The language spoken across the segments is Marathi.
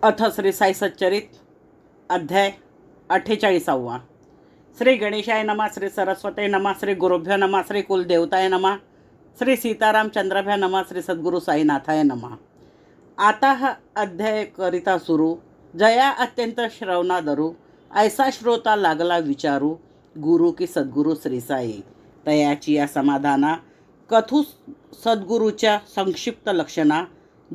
अथ श्री साई सच्चरित अध्याय 48. श्री गणेशाय नमः, श्री सरस्वते नमः, श्री गुरुभ्यो नमः, श्री कुलदेवताय नमः, श्री सीतारामचंद्राभ्या नमः, श्री सद्गुरु साईनाथाय नमः. आता हा अध्याय करिता सुरू. जया अत्यंत श्रवणादरू, ऐसा श्रोता लागला विचारू, गुरु की सद्गुरु श्री साई. तयाची या समाधाना कथू सद्गुरूच्या संक्षिप्त लक्षणा,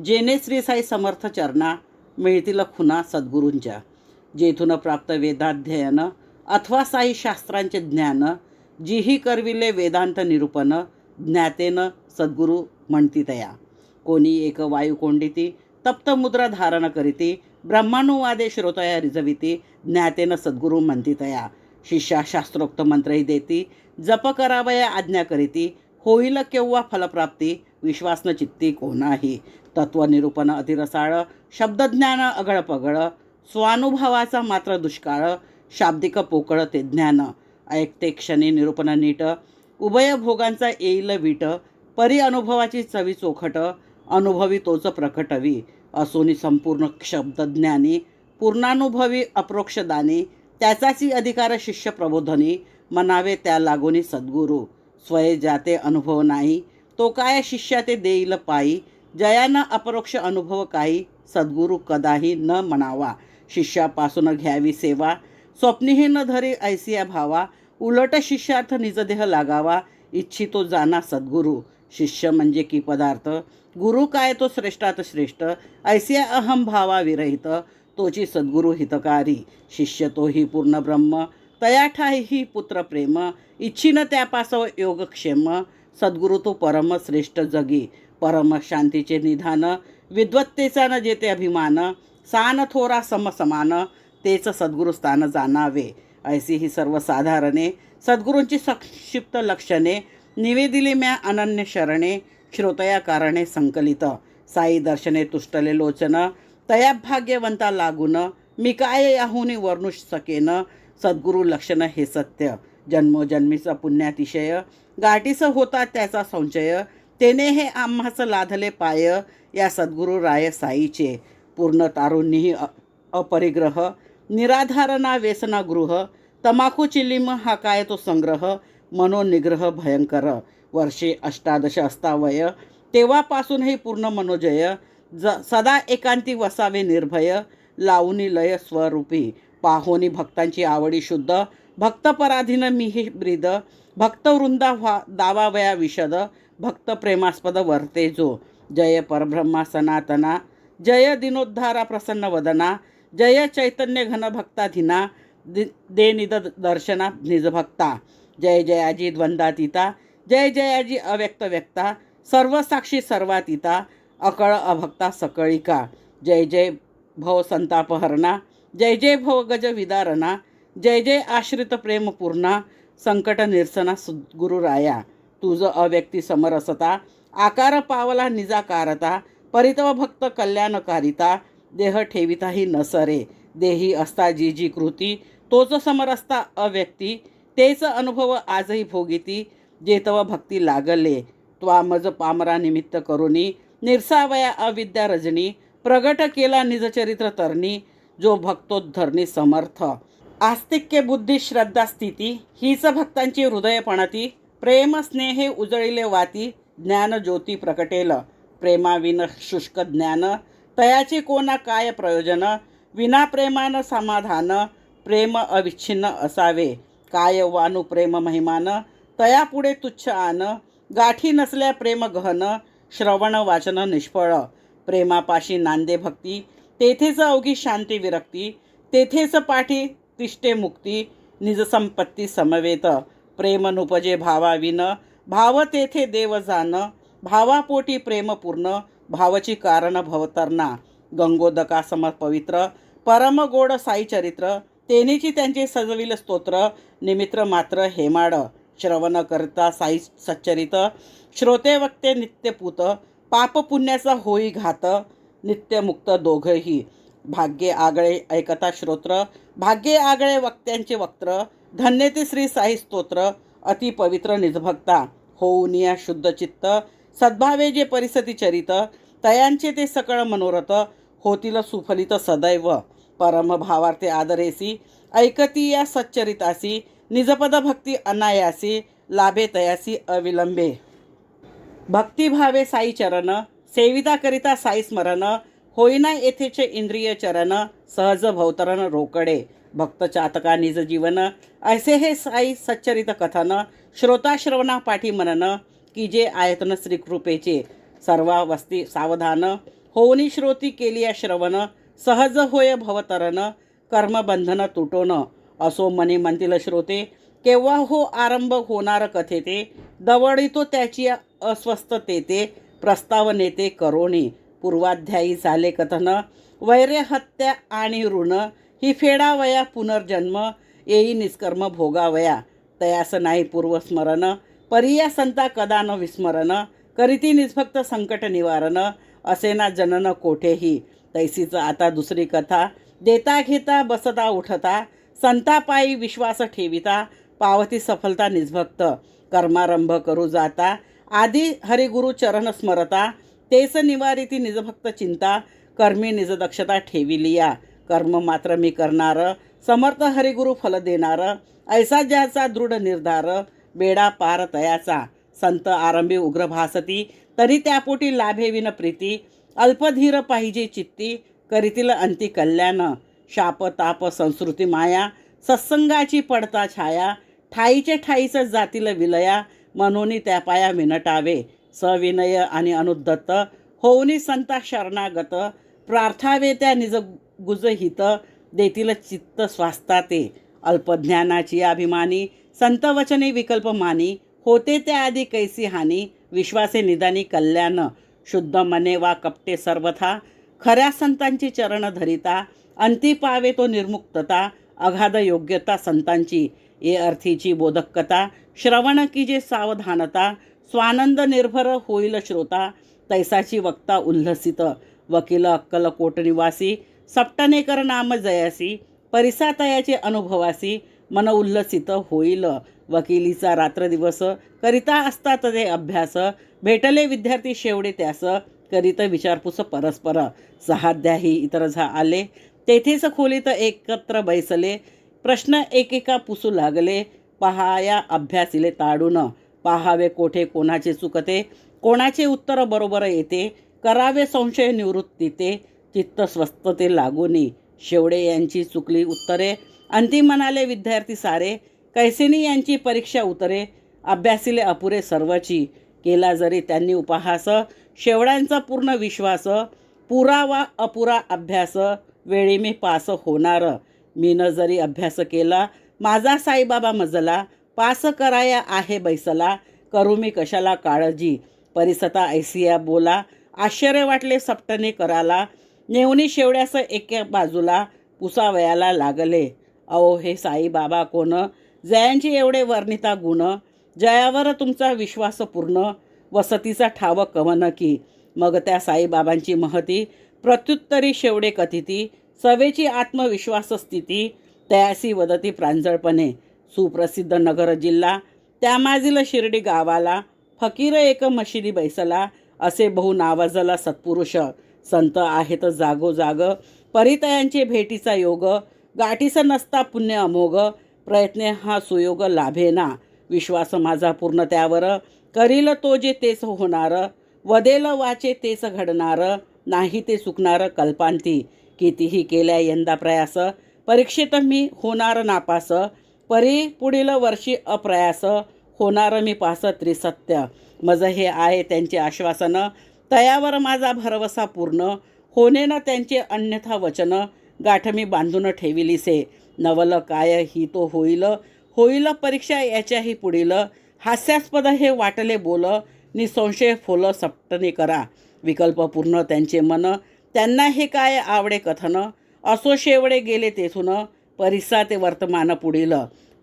जेने श्री साई समर्थ चरणा मिळतील खुना सद्गुरूंच्या. जेथून प्राप्त वेदाध्ययन अथवा साई शास्त्रांचे ज्ञान, जीही करविले वेदांत निरूपण, ज्ञातेन सद्गुरू म्हणती तया. कोणी एक वायू कोंडिती, तप्त मुद्रा धारण करीती, ब्रह्मानुवादे श्रोतया रिजविती, ज्ञातेन सद्गुरू म्हणती तया. शिष्या शास्त्रोक्त मंत्रही देती, जप करावया आज्ञा करीती, होईल केव्हा फलप्राप्ती, विश्वास न चित्ती कोणाही. तत्वनिरूपण अतिरसाळ, शब्दज्ञान अगळपगळ, स्वानुभवाचा मात्र दुष्काळ, शाब्दिक पोकळ ते ज्ञान. ऐकते क्षणी निरूपण नीट, उभय भोगांचा येईल वीट, परी अनुभवाची चवी चोखट, अनुभवी तोच प्रकटवी. असोनी संपूर्ण शब्दज्ञानी, पूर्णानुभवी अप्रोक्षदानी, त्याचाची अधिकार शिष्य प्रबोधनी, म्हणावे त्या लागोनी सद्गुरू. स्वये जाते अनुभव नाही, तो काय शिष्या ते देईल पायी. जयानं अपरोक्ष अनुभव काही, सद्गुरू कदाही न म्हणावा. शिष्यापासून घ्यावी सेवा, स्वप्नीही न धरी ऐसिया भावा. उलट शिष्यार्थ निजदेह लागावा, इच्छितो जाना सद्गुरू. शिष्य म्हणजे की पदार्थ, गुरु काय तो श्रेष्ठात श्रेष्ठ. ऐसिया अहम भावा विरहित, तोची सद्गुरू हितकारी. शिष्य तोही पूर्ण ब्रह्म, तया ठाईही पुत्र प्रेम. इच्छिन त्यापासव योगक्षेम, सद्गुरू तो परम श्रेष्ठ जगी. परम शांतीचे निधान, विद्वत्तेचा न जेते अभिमान. सान थोरा समसमान, तेच सद्गुरू स्थान जाणावे. ऐसी ही सर्वसाधारणे सद्गुरूंची संक्षिप्त लक्षणे, निवेदिली म्या अनन्य शरणे. श्रोतया कारणे संकलित, साई दर्शने तुष्टले लोचन. तया भाग्यवंता लागून, मी काय याहुनी वर्णू सकेन. सद्गुरू लक्षण हे सत्य, जन्मोजन्मीचा पुण्यातिशय. गाठीस होता त्याचा संचय, तेने हे आम्हाच लाधले पाय. या सद्गुरू राय साईचे, पूर्ण तारुण्यही अपरिग्रह. निराधारणा व्यसना गृह, तमाखू चिलिम हा काय तो संग्रह. मनोनिग्रह भयंकर, वर्षे 18 असतावय. तेव्हापासूनही पूर्ण मनोजय, सदा एकांती वसावे निर्भय. लावणी लय स्वरूपी, पाहोनी भक्तांची आवडी शुद्ध. भक्तपराधीन मी हे ब्रीद, भक्तवृंदा दावावया विशद. भक्त प्रेमास्पद वर्ते जो, जय परब्रह्मा सनातना. जय दिनोद्धारा प्रसन्न वदना, जय चैतन्य घन भक्ताधीना. दे निद दर्शना निजभक्ता. जय जयाजी द्वंद्वातीता, जय जयाजी अव्यक्त व्यक्ता. सर्व साक्षी सर्वातीता, अकळ अभक्ता सकळिका. जय जय भव संतापहरणा, जय जय भव गज विदारणा. जय जय आश्रित प्रेम पूर्णा, संकट निरसना सद्गुरू राया. तुझ अव्यक्ती समरसता, आकार पावला निजाकारता. परितव भक्त कल्याणकारिता, देह ठेविताही नसरे. देही असता जी जी कृती, तोच समरसता अव्यक्ती. तेच अनुभव आजही भोगिती, जेतव भक्ती लागले. त्वामज पामरा निमित्त करुणी, निरसावया अविद्या रजनी. प्रगट केला निजचरित्र तरणी, जो भक्तोद्धरणी समर्थ. आस्तिक्य बुद्धी श्रद्धा स्थिती, हीच भक्तांची हृदयपणती. प्रेम स्नेहे उजळिले वाती, ज्ञान ज्योती प्रकटेल. प्रेमाविन शुष्क ज्ञान, तयाचे कोणा काय प्रयोजन. विना प्रेमान समाधान, प्रेम अविच्छिन्न असावे. काय वानु प्रेम महिमान, तया पुढे तुच्छ आन. गाठी नसल्या प्रेम गहन, श्रवण वाचन निष्फळ. प्रेमापाशी नांदे भक्ती, तेथेच अवघी शांती विरक्ती. तेथेच पाठी तिष्ठे मुक्ती, निजसंपत्ती समवेत. प्रेम नुपजे भावाविन, भाव तेथे देव जान. भावापोटी प्रेम पूर्ण, भावची कारण भवतरणा. गंगोदका सम पवित्र, परम गोड साई चरित्र. तेनीची त्यांचे सजविल स्तोत्र, निमित्र मात्र हेमाड. श्रवण करता साई सच्चरित, श्रोते वक्ते नित्यपूत. पाप पुण्याचा होई घात, नित्यमुक्त दोघही. भाग्ये आगळे ऐकता श्रोत्र, भाग्ये आगळे वक्त्यांचे वक्त्र. धन्य ते श्री साई स्तोत्र, अति पवित्र निजभक्ता. होऊनिया शुद्ध चित्त, सद्भावे जे परिसती चरित. तयांचे ते सकळ मनोरथ, होतील सुफलित सदैव परमभावार्थे आदरेसी ऐकती या सच्चरितासी निजपद भक्ती अनायासी लाभे तयासी अविलंबे भक्तिभावे साई चरण सेविता करिता साई स्मरण होईना येथेचे इंद्रिय चरण सहज भवतरण रोकडे भक्त चातका निज जीवन ऐसे हे साई सच्चरित कथन श्रोता श्रवणा पाठी मनन की जे आयतन श्रीकृपेचे सर्वावस्थी सावधान होऊनी श्रोती केली श्रवण सहज होय भवतरण कर्मबंधन तुटोन असो मनी म्हणतील श्रोते केव्हा हो आरंभ होणार कथे ते दवडितो त्याची अस्वस्थतेते प्रस्ताव नेते करोणी पूर्वाध्यायी झाले कथन वैर्य हत्या आणि ऋण ही फेडावया पुनर्जन्म येई निष्कर्म भोगावया तयास नाही पूर्वस्मरण परिया संता कदा न विस्मरण करीती निष्भक्त संकट निवारण असे ना जनन कोठेही तैसीच आता दुसरी कथा देता घेता बसता उठता संतापायी विश्वास ठेविता पावती सफलता निष्भक्त कर्मारंभ करू जाता आधी हरिगुरु चरण स्मरता तेच निवारिती निजभक्त चिंता कर्मी निजदक्षता ठेविलिया कर्म मात्र मी करणार समर्थ हरिगुरु फल देणार ऐसा ज्याचा दृढ निर्धार बेडा पार तयाचा संत आरंभी उग्र भासती तरी त्यापोटी लाभे विन प्रीती अल्पधीर पाहिजे चित्ती करीतील अंती कल्याण शाप ताप संस्कृती माया सत्संगाची पडता छाया ठाईचे ठाईच जातील विलया मनोनी त्या पाया विनटावे सविनय आणि अनुद्धत होऊनी संता शरणागत प्रार्थावे त्या निज गुजहित देतील चित्त स्वास्थाते अल्पज्ञानाची अभिमानी संत वचने विकल्प मानी होते त्याआधी कैसी हानी विश्वासे निदानी कल्याण शुद्ध मने वा कपटे सर्वथा खऱ्या संतांची चरण धरिता अंती पावे तो निर्मुक्तता अगाध योग्यता संतांची ये अर्थीची बोधकता श्रवण की जे सावधानता स्वानंद निर्भर होईल श्रोता तैसाची वक्ता उल्हसित वकील अक्कलकोट निवासी सप्टनेकर नाम जयासी परिसातयाचे अनुभवासी मन उल्हसित होईल वकिलीचा रात्र दिवस करिता असतात ते अभ्यास भेटले विद्यार्थी शेवडे त्यास करीत विचारपूस परस्पर सहाद्याही इतर आले तेथेच खोलीत एकत्र बैसले प्रश्न एकेका पुसू लागले पहाया अभ्यासिले ताडून पाहावे कोठे कोणाचे चुकते कोणाचे उत्तर बरोबर येते करावे संशय निवृत्ती ते चित्त स्वस्थते लागूनी शेवडे यांची चुकली उत्तरे अंतिम म्हणाले विद्यार्थी सारे कैसेनी यांची परीक्षा उतरे अभ्यासिले अपुरे सर्वची केला जरी त्यांनी उपहास शेवड्यांचा पूर्ण विश्वास पुरा वा अपुरा अभ्यास वेळी मी पास होणार मीनं जरी अभ्यास केला माझा साईबाबा मजला पास कराया आहे बैसला करू मी कशाला काळजी परिसता ऐसिया बोला आश्चर्य वाटले सप्टने कराला नेवणी शेवड्यास एके बाजूला पुसावयाला लागले अहो हे साईबाबा कोण जयांचे एवढे वर्णिता गुण जयावर तुमचा विश्वास पूर्ण वसतीचा ठाव कवन की मग त्या साईबाबांची महती प्रत्युत्तरी शेवडे कथिती सवेची आत्मविश्वास स्थिती तयासी वदती प्रांजळपणे सुप्रसिद्ध नगर जिल्हा त्यामाजील शिर्डी गावाला फकीर एक मशिदी बैसला असे बहु नावाजला सत्पुरुष संत आहेत जागोजाग परितयांचे भेटीचा योग गाठीस नसता पुण्य अमोघ प्रयत्न हा सुयोग लाभेना विश्वास माझा पूर्ण त्यावर करील तो जे तेच होणार वदेल वाचे तेच घडणार नाही ते चुकणार कल्पांती कितीही केल्या यंदा प्रयास परीक्षेत मी होणार नापास परी पुढील वर्षी अप्रयास होणार मी पास त्रिसत्य मज हे आहे त्यांचे आश्वासन तयावर माझा भरवसा पूर्ण होणे ना त्यांचे अन्यथा वचन गाठ मी बांधून ठेविलीसे नवल काय ही तो होईल परीक्षा याच्याही पुढील हास्यास्पद हे वाटले बोल निसंशय फोल सप्टने करा विकल्प पूर्ण त्यांचे मन त्यांना हे काय आवडे कथन असो शेवडे गेले तेथून परिसा ते वर्तमान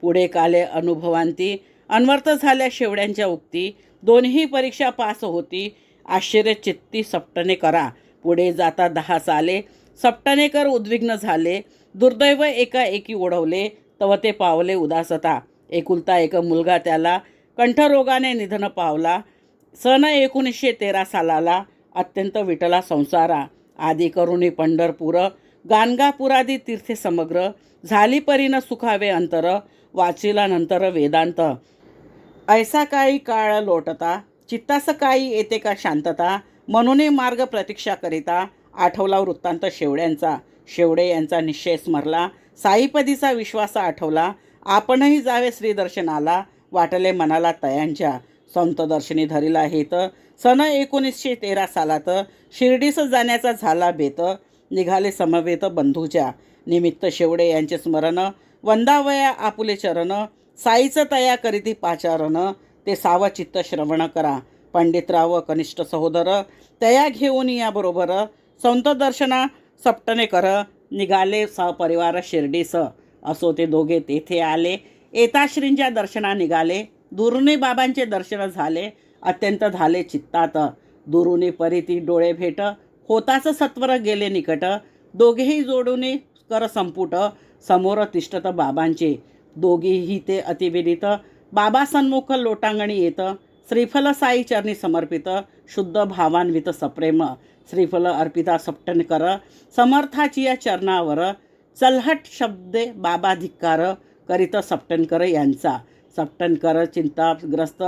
पुढे काले अनुभवांती अनवर्थ झाल्या शेवड्यांच्या उक्ती दोन्ही परीक्षा पास होती आश्चर्यचित्ती सप्टने करा पुढे जाता 10 साले सप्टनेकर उद्विग्न झाले दुर्दैव एकाएकी ओढवले तव ते पावले उदासता एकुलता एक मुलगा त्याला कंठरोगाने निधन पावला सन 1913 सालाला अत्यंत विटला संसारा आदी करुणी पंढरपूर गाणगापुरादी तीर्थे समग्र झाली परीन सुखावे अंतर वाचिला नंतर वेदांत ऐसा काही काळ लोटता चित्तास काही येते का शांतता म्हणून मार्ग प्रतीक्षा करिता आठवला वृत्तांत शेवड्यांचा शेवडे यांचा निश्चय स्मरला साईपदीचा विश्वास आठवला आपणही जावे श्रीदर्शनाला वाटले मनाला तयांच्या संत दर्शनी धरिला हेत सन 1913 सालात शिर्डीस जाण्याचा झाला बेत निघाले समवेत बंधूच्या निमित्त शेवडे यांचे स्मरण वंदावया आपुले चरण साईचं तया करीती पाचारण ते सावचित्त श्रवण करा पंडितराव कनिष्ठ सहोदर तया घेऊन याबरोबर संत दर्शना सपटणे कर निघाले सहपरिवार शिर्डीस असो ते दोघे तेथे आले येताश्रींच्या दर्शना निघाले दुरुनी बाबांचे दर्शन झाले अत्यंत झाले चित्तात दुरुनी परिती डोळे भेट होताच सत्वर गेले निकट दोघेही जोडून कर संपुट समोर तिष्ठत बाबांचे दोघीही ते अतिविदित बाबा सन्मुख लोटांगणी येत श्रीफल साई चरणी समर्पित शुद्ध भावान्वित सप्रेम श्रीफल अर्पिता सपटन कर समर्थाची या चरणावर चलहट शब्दे बाबा धिक्कार करीत सपटनकर यांचा सपटनकर चिंताग्रस्त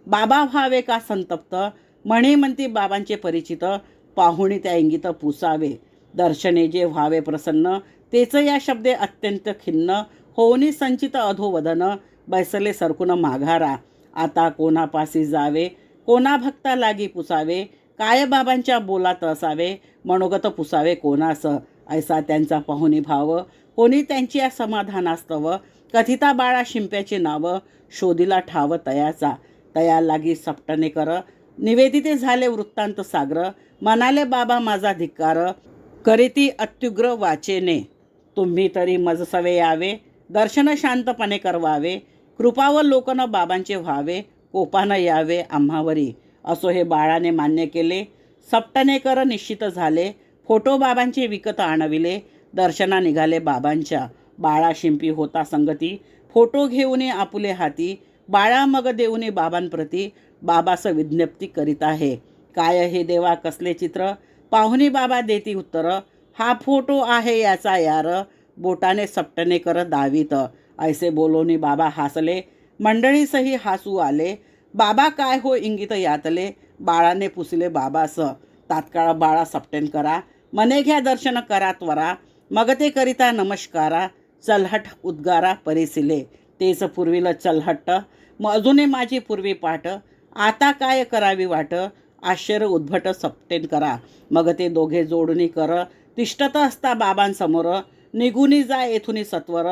बाबा व्हावे का संतप्त म्हणे म्हणती बाबांचे परिचित पाहुणी त्या इंगित पुसावे दर्शने जे व्हावे प्रसन्न तेच या शब्दे अत्यंत खिन्न होऊनी संचित अधोवदन बैसले सरकून माघारा आता कोणापासी जावे कोणा भक्ता लागी पुसावे काय बाबांच्या बोलात असावे मनोगत पुसावे कोणास ऐसा त्यांचा पाहुणी भाव कोणी त्यांची या समाधानास्तव कथिता बाळा शिंप्याचे नाव शोधिला ठाव तयाचा तया लागी सपटणे कर निवेदिते झाले वृत्तांत सागर म्हणाले बाबा माझा धिक्कार करीती अत्युग्र वाचेने तुम्ही तरी मजसवे यावे दर्शन शांतपणे करवावे कृपावलोकन बाबांचे व्हावे कोपानं यावे आम्हावरी असो हे बाळाने मान्य केले सपटणेकर निश्चित झाले फोटो बाबांचे विकत आणविले दर्शना निघाले बाबांच्या बाळा शिंपी होता संगती फोटो घेऊन आपुले हाती बाळा मग देऊनी बाबांप्रती बाबास विज्ञप्ती करीत आहे काय हे देवा कसले चित्र पाहुणी बाबा देती उत्तर हा फोटो आहे याचा यार बोटाने सपटणेकर दावीत ऐसे बोलोनी बाबा हसले मंडळीसही हसू आले बाबा काय हो इंगित यातले बाळाने पुसले बाबास तात्काळ बाळा सपटेन करा मने घ्या दर्शन करा त्वरा मग ते करिता नमस्कारा चलहट उद्गारा परिसिले तेच पूर्वीला चलहट्ट अजूनही माझी पूर्वी पाठ आता काय करावी वाट आश्चर्य उद्भट सपटेन करा मग ते दोघे जोडणी कर तिष्ठत असता बाबांसमोर निघूनी जा येथुनी सत्वर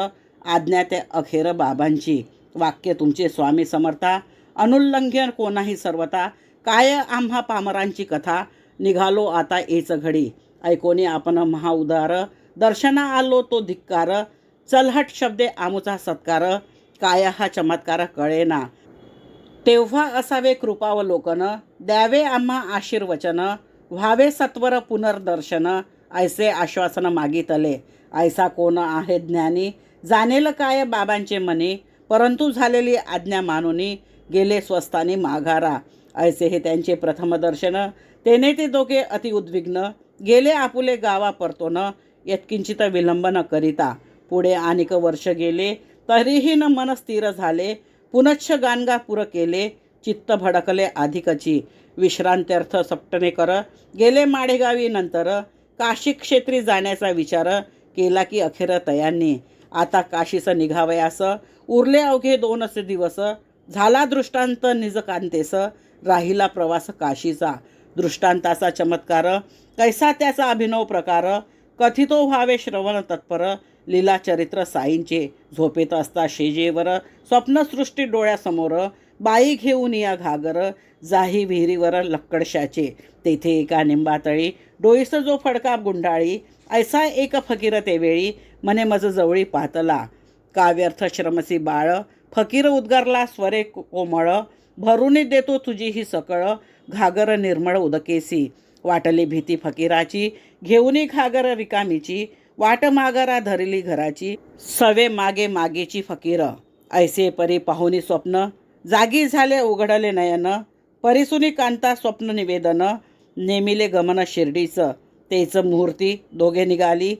आज्ञा ते अखेर बाबांची वाक्य तुमचे स्वामी समर्था अनुल्लंघन कोणाही सर्वता काय आम्हा पामरांची कथा निघालो आता एच घडी ऐकोनी आपण महाउदार दर्शना आलो तो धिक्कार चलहट शब्दे आमुचा सत्कार काय हा चमत्कार कळेना तेव्हा असावे कृपावलोकन द्यावे आम्हा आशीर्वचन व्हावे सत्वर पुनर्दर्शन ऐसे आश्वासन मागितले ऐसा कोण आहे ज्ञानी जाणेल काय बाबांचे मनी परंतु झालेली आज्ञा मानुनी गेले स्वस्थानी माघारा ऐसे हे त्यांचे प्रथम दर्शन तेने ते दोघे अति उद्विग्न गेले आपुले गावा परतोन यत्किंचित विलंब न करिता पुढे अनेक वर्ष गेले तरीही न मन स्थिर झाले पुनच्छ गाणगापूर केले चित्त भडकले अधिकची विश्रांत्यर्थ सपटणे कर गेले माडेगावी नंतर काशी क्षेत्री जाण्याचा विचार केला की अखेर तयांनी आता काशीस निघावयास उरले अवघे 2 दिवस झाला दृष्टांत निजकांतेस राहिला प्रवास काशीचा दृष्टांताचा चमत्कार कैसा त्याचा अभिनव प्रकार कथितो व्हावे श्रवण तत्पर लीला चरित्र साईंचे झोपेत असता शेजेवर स्वप्नसृष्टी डोळ्यासमोर बाई घेऊन या घागर जाही विहिरीवर लक्कडशाचे तेथे एका निंबातळी डोईस जो फडका गुंडाळी ऐसा एक फकीर तेवेळी मने मज जवळी पातला काव्यर्थ श्रमसी बाळ फकीर उद्गारला स्वरे कोमळ भरूनी देतो तुझी ही सकळ घागर निर्मळ उदकेसी वाटली भीती फकीराची घेऊनी घागर रिकामीची वाट मागारा धरली घराची सवे मागे मागेची फकीर ऐसे परी पाहुनी स्वप्न जागी झाले उघडले नयन परिसुनी कांता स्वप्न निवेदन नेमिले गमन शिर्डीचं तेच मुहूर्ती दोघे निघाली.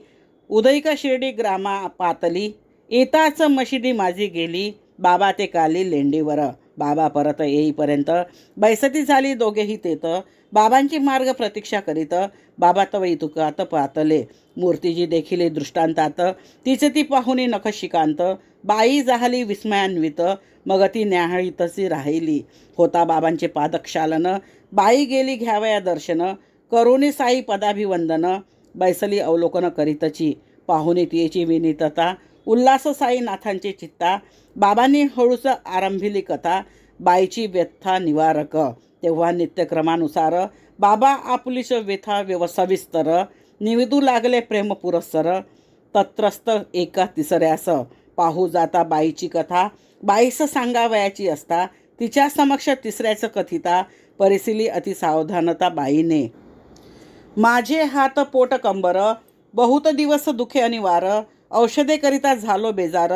उदयिक शिर्डी ग्रामा पातली, येताच मशिदी माझी गेली. बाबा ते काली लेंडीवर. बाबा परत येईपर्यंत बैसती झाली दोघेही तेत. बाबांची मार्ग प्रतीक्षा करीत. बाबा तव इतुकात पातले, मूर्तीजी देखील दृष्टांतात. तिचे ती पाहुणी नख शिकांत. बाई जाहली विस्मयान्वित, मग ती न्याहाळीतशी राहिली. होता बाबांचे पादक्षालन, बाई गेली घ्यावया दर्शन. करुणी साई पदाभिवंदन, बैसली अवलोकन करीतची. पाहुणी तिची विनीतता, उल्हास साईनाथांचे चित्ता. बाबांनी हळूच आरंभिली कथा, बाईची व्यथा निवारक. तेव्हा नित्यक्रमानुसार बाबा आपुलीच व्यथा सविस्तर. निवेदू लागले प्रेम पुरस्सर. तत्रस्त एका तिसऱ्यास, पाहू जाता बाईची कथा. बाईस सांगावयाची असता, तिच्या समक्ष तिसऱ्याच कथिता. परिसिली अतिसावधानता बाईने. माझे हात पोट कंबर, बहुत दिवस दुखे अनिवार. औषधे करिता झालो बेजार,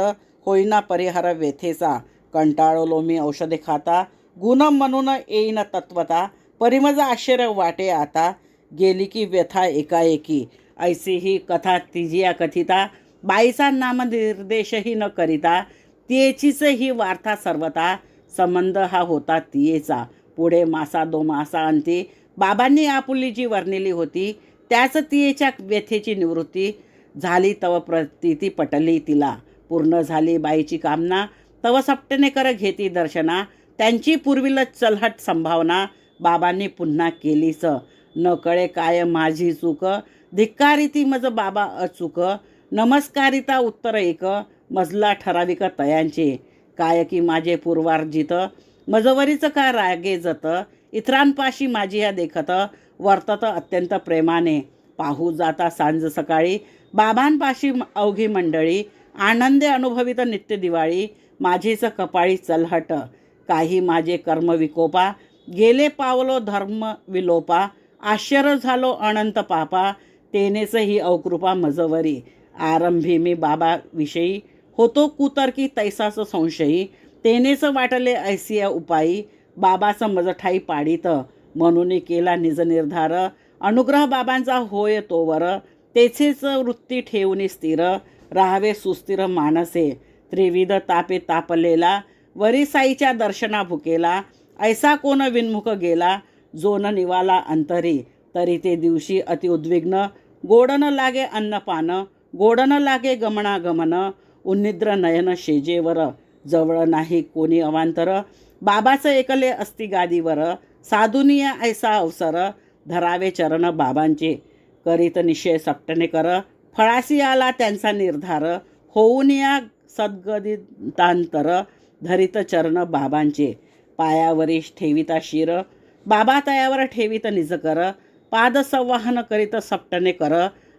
होईना परिहार व्यथेचा. कंटाळलो मी औषधे खाता, गुण म्हणून येईन तत्वता. परिमज आश्चर्य वाटे आता, गेली की व्यथा एकाएकी. ऐसी ही कथा तिजिया कथिता, बाईचा नामनिर्देशही न करिता. तिचीच ही वार्ता सर्वता, संबंध हा होता तियेचा. पुढे मासा दो मासा अंती, बाबांनी आपुली जी वर्णिली होती. त्याच तियेच्या व्यथेची निवृत्ती झाली. तव प्रतीती पटली तिला, पूर्ण झाली बाईची कामना. तव सपटणे कर घेती दर्शना, त्यांची पूर्वील चलहट संभावना. बाबांनी पुन्हा केलीच, न कळे काय माझी चूक. धिक्कारिती मज बाबा अचूक, नमस्कारिता उत्तर एक. मजला ठराविक तयांचे, काय की माझे पूर्वार्जित. मजवरीच का रागे जत, इतरांपाशी माझी ह्या देखत. वर्तत अत्यंत प्रेमाने, पाहू जाता सांज सकाळी. बाबांपाशी अवघी मंडळी, आनंदे अनुभवित नित्य दिवाळी. माझीच कपाळी चलहट, काही माझे कर्म विकोपा. गेले पावलो धर्म विलोपा, आश्चर्य झालो अनंत पापा. तेनेच ही अवकृपा मजवरी, आरंभी मी बाबाविषयी. होतो कुतर्की तैसाच संशयी, तेनेच वाटले ऐसिया उपायी. बाबाचं मज ठाई पाडीत, म्हणून केला निज निर्धार. अनुग्रह बाबांचा होय तोवर, तेचेच वृत्ती ठेवून स्थिर. राहावे सुस्थिर मानसे, त्रिविध तापे तापलेला. वरी साईच्या दर्शना भुकेला, ऐसा कोण विन्मुख गेला. जो न निवाला अंतरी, तरी ते दिवशी अति उद्विग्न. गोडन लागे अन्नपान, गोडन लागे गमनागमन. उन्निद्र नयन शेजेवर, जवळ नाही कोणी अवांतर. बाबाचं एकले असती गादीवर, साधुनिया ऐसा अवसर. धरावे चरण बाबांचे, करीत निश्चय सपटणे कर. फळासी आला त्यांचा निर्धार, होऊन या सद्गदितांतर. धरित चरण बाबांचे, पायावरी ठेविता शिर. बाबा तयावर ठेवित निजकर, पाद संवाहन करीत सपटणे कर.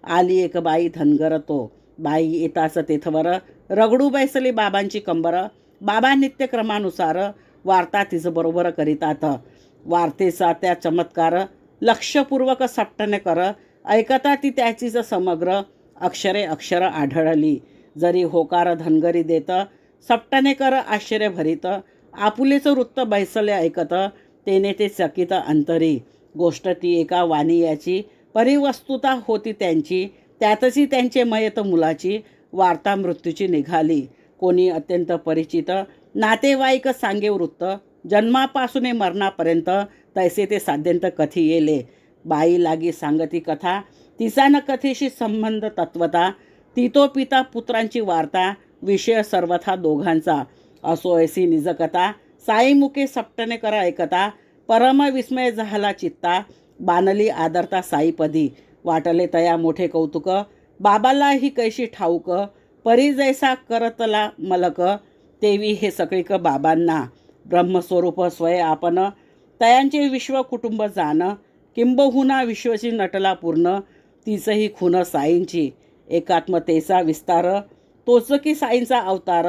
आली एक बाई धनगर तो, बाई येताच तेथवर. रगडू बैसली बाबांची कंबर, बाबा नित्यक्रमानुसार. वार्ता तिचं बरोबर करीतात, वार्तेचा त्या चमत्कार. लक्षपूर्वक सपटणे कर, ऐकता ती त्याचीच समग्र. अक्षरे अक्षर आढळली, जरी होकार धनगरी देत. सपटणे कर आश्चर्य भरीत, आपुलेचं वृत्त बैसले ऐकत. तेने ते चकित अंतरी, गोष्ट ती एका वानियाची. परिवस्तुता होती त्यांची, त्यातची त्यांचे मयत मुलाची. वार्ता मृत्यूची निघाली, कोणी अत्यंत परिचित. नातेवाईक सांगे वृत्त, जन्मापासून मरणापर्यंत. तैसे ते साध्यंत कथी येले. बाई लागी सांगती कथा, तिचा न कथेशी संबंध तत्वता. ती तो पिता पुत्रांची वार्ता, विषय सर्वथा दोघांचा. असो ऐसी निजकथा, साईमुखे सपटणे कर ऐकता. परम विस्मय झाला चित्ता, बानली आदरता साईपदी. वाटले तया मोठे कौतुक, बाबाला ही कैशी ठाऊक. परी जैसा करतला मलक, तेवी हे सगळीक बाबांना. ब्रह्मस्वरूप स्वय आपण, तयांचे विश्व कुटुंब जाण. किंबहुना विश्वची नटला पूर्ण, तीचही खून साईंची. एकात्मतेचा विस्तार, तोच की साईंचा अवतार.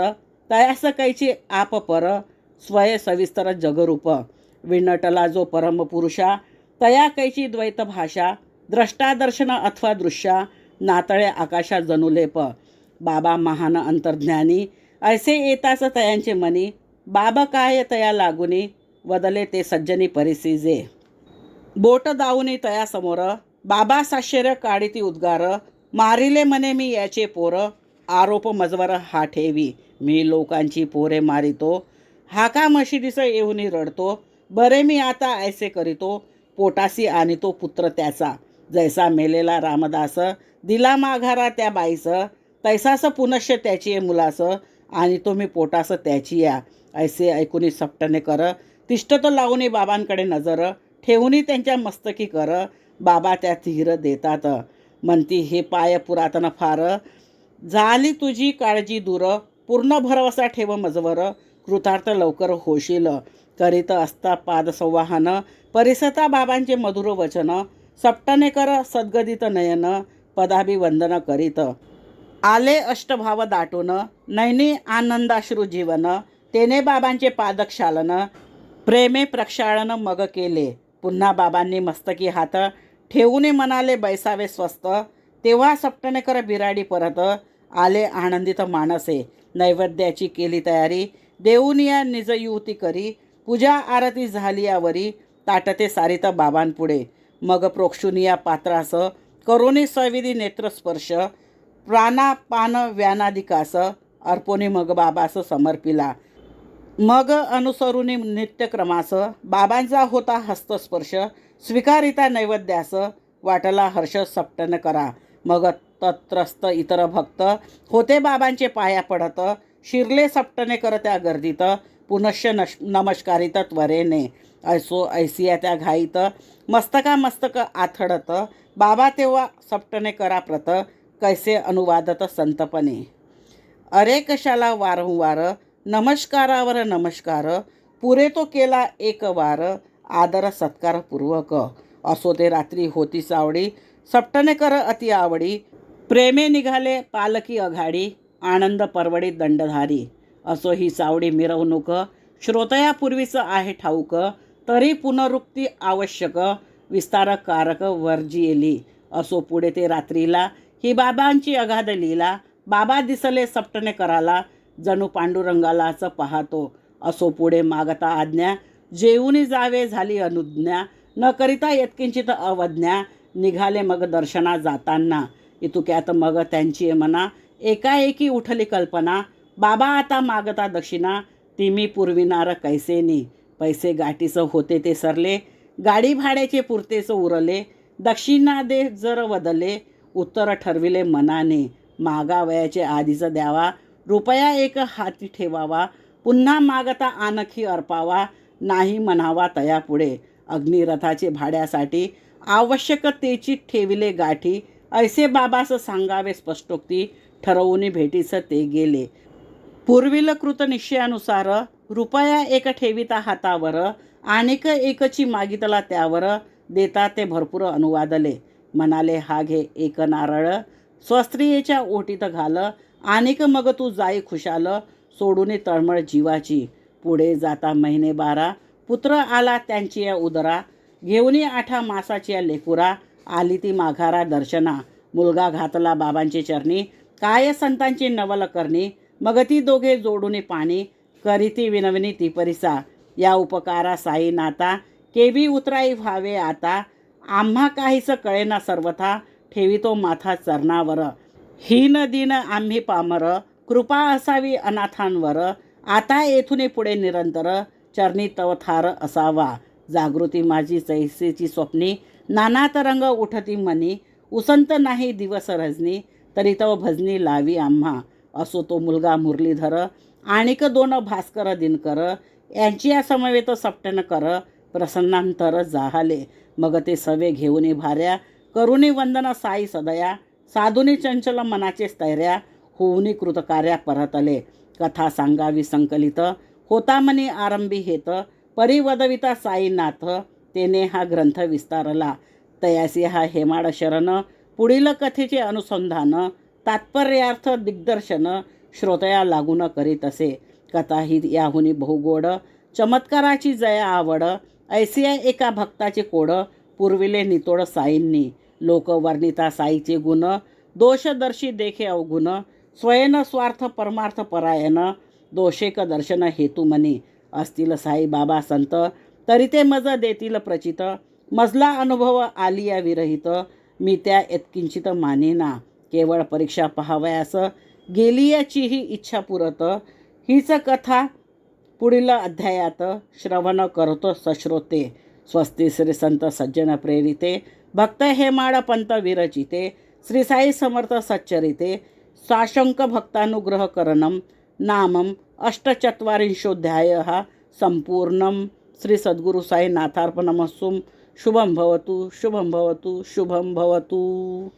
तयास कैची आप पर, स्वय सविस्तर जगरूप. विनटला जो परमपुरुषा, तया कैची द्वैत भाषा. द्रष्टादर्शन अथवा दृश्या, नातळे आकाशा जनुलेप. बाबा महान अंतर्ज्ञानी, ऐसे येताच तयांचे मनी. बाबा काय तया लागुनी, वदले ते सज्जनी परिसिजे. बोट दावुनी तया समोर, बाबा साशेर काढिती उद्गार, मारिले म्हणे मी याचे पोर, आरोप मजवर हा ठेवी, मी लोकांची पोरे मारितो, हाका मशिदीस येऊन रडतो, बरे मी आता ऐसे करीतो, पोटासी आणितो पुत्र त्याचा, जैसा मेलेला रामदास, दिला माघारा त्या बाईस, तैसास पुनश्य त्याची मुलास, आणि तो मी पोटास त्याची या, ऐसे ऐकुनी सपटणे कर, तिष्ठत लावून बाबांकडे नजर, ठेवूनी त्यांच्या मस्तकी कर, बाबा त्या धीर देतात, म्हणती हे पाय पुरातन फार, झाली तुझी काळजी दूर, पूर्ण भरवसा ठेव मजवर, कृतार्थ लवकर होशील, करीत असता पाद संवाहन, परिसता बाबांचे मधुर वचन, सपटणे कर सद्गदित नयन, पदाभिवंदन करीत, आले अष्टभाव दाटून, नैनी आनंदाश्रू जीवन, तेने बाबांचे पादक्षालन, प्रेमे प्रक्षालन मग केले, पुन्हा बाबांनी मस्तकी हात, ठेवून म्हणाले बैसावे स्वस्त, तेव्हा सपटणे कर बिराडी परत, आले आनंदित मानसे, नैवेद्याची केली तयारी, देऊन या निजयुती करी, पूजा आरती झाली यावरी, ताटते सारित बाबांपुढे, मग प्रोक्षुनिया पात्रास, करुणी सविधी नेत्रस्पर्श, प्राणापान व्यानादिकास, अर्पोनी मग बाबास समर्पिला, मग अनुसरुनी नित्यक्रमास, बाबांचा होता हस्तस्पर्श, स्वीकारिता नैवेद्यास, वाटला हर्ष सपटन करा, मग तत्रस्त इतर भक्त, होते बाबांचे पाया पडत, शिरले सपटणे कर त्या गर्दीत, पुनश्य नमस्कारित त्वरेने, ऐसो ऐसिया त्या घाईत, मस्तका मस्तक आथडत, बाबा तेव्हा सपटणे करा प्रत, कैसे अनुवादत संतपणे, अरे कशाला वारंवार, नमस्कारावर नमस्कार, पुरे तो केला एक वार, आदर सत्कार पूर्वक, असो ते रात्री होती सावडी, सपटणे कर अति आवडी, प्रेमे निघाले पालकी अघाडी, आनंद परवडी दंडधारी, असो ही सावडी मिरवणूक, श्रोतयापूर्वीच आहे ठाऊक, तरी पुनरुक्ती आवश्यक, विस्तारकारक वर्जियेली, असो पुढे ते रात्रीला, ही बाबांची अगाध लीला, बाबा दिसले सपटणे कराला, जणू पांडुरंगालाच पाहतो, असो पुढे मागता आज्ञा, जेवूनी जावे झाली अनुज्ञा, न करिता यत्किंचित अवज्ञा, निघाले मग दर्शना जाताना, इतुक्यात मग त्यांची मना, एकाएकी उठली कल्पना, बाबा आता मागता दक्षिणा, ती मी पुरविनार कैसेनी, पैसे गाठीस होते ते सरले, गाडी भाड्याचे पुरतेच उरले, दक्षिणा दे जर वदले, उत्तर ठरविले मनाने, मागावयाचे आधीच द्यावा, रुपया एक हाती ठेवावा, पुन्हा मागता आणखी अर्पावा, नाही म्हणावा तयापुढे, अग्निरथाचे भाड्यासाठी, आवश्यकतेची ठेविले गाठी, ऐसे बाबास सांगावे स्पष्टोक्ती, ठरवून भेटीस ते गेले, पूर्वील कृत निश्चयानुसार, रुपया एक ठेविता हातावर, आणिक एकची मागितला त्यावर, देता ते भरपूर अनुवादले, म्हणाले हा घे एक नारळ, स्वस्त्रियेच्या ओटीत घाल, आणिक मग तू जाई खुशाल, सोडून तळमळ जीवाची, पुढे जाता महिने 12, पुत्र आला त्यांची या उदरा, घेऊनी 8 मासाची या लेकुरा, आली ती माघारा दर्शना, मुलगा घातला बाबांचे चरणी, काय संतांची नवल करणी, मग ती दोघे जोडून पाणी, करीती विनवणी ती परिसा, या उपकारा साई नाता, केवी उतराई व्हावे आता, आम्हा काहीच कळेना सर्वथा, ठेवितो माथा चरणावर, हीन दिन आम्ही पामर, कृपा असावी अनाथांवर, आता येथून पुढे निरंतर, चरणी तव थार असावा, जागृती माझी जैसेची स्वप्नी, नाना तरंग उठती मनी, उसंत नाही दिवस रजनी, तरी तव भजनी लावी आम्हा, असो तो मुलगा मुरलीधर, आणिक 2 भास्कर दिनकर, यांची या समवेत सपटन कर, प्रसन्नांतर जाहले, मग ते सवे घेऊन भाऱ्या, करुणी वंदन साई सदया, साधुनी चंचल मनाचे स्थैर्या, होऊनी कृतकार्या परतले, कथा सांगावी संकलित, होता मनी आरंभी हेत, परिवदविता साईनाथ, तेने हा ग्रंथ विस्तारला, तयासी हा हेमाड शरण, पुढील कथेचे अनुसंधान, तात्पर्यार्थ दिग्दर्शन, श्रोतया लागून करीत असे, कथा ही याहुनी बहुगोड, चमत्काराची जया आवड, ऐसिया एका भक्ताचे कोड, पुरविले नितोड साईंनी, लोकवर्णिता साईचे गुण, दोषदर्शी देखे अवगुण, स्वयं स्वार्थ परमार्थ परायण, दोषेक दर्शन हेतू मनी, असतील साई बाबा संत, तरी ते मज देतील प्रचित, मजला अनुभव आलिया विरहित, मी त्या यत्किंचित मानेना. केवळ परीक्षा पहावयास गेली याची ही इच्छा पुरत. हीच कथा पुढील अध्यायात श्रवण करतो सश्रोते. स्वस्ती श्री संत सज्जन प्रेरिते भक्त हेमाड पंत विरचिते. श्री साई समर्थ सच्चरिते साशंक भक्तानुग्रह करणं नामम अष्टचत्वारिंशोऽध्यायः संपूर्णं. श्री सद्गुरु साई नाथार्पणमस्तु. शुभं भवतु, शुभं भवतु, शुभं भवतु.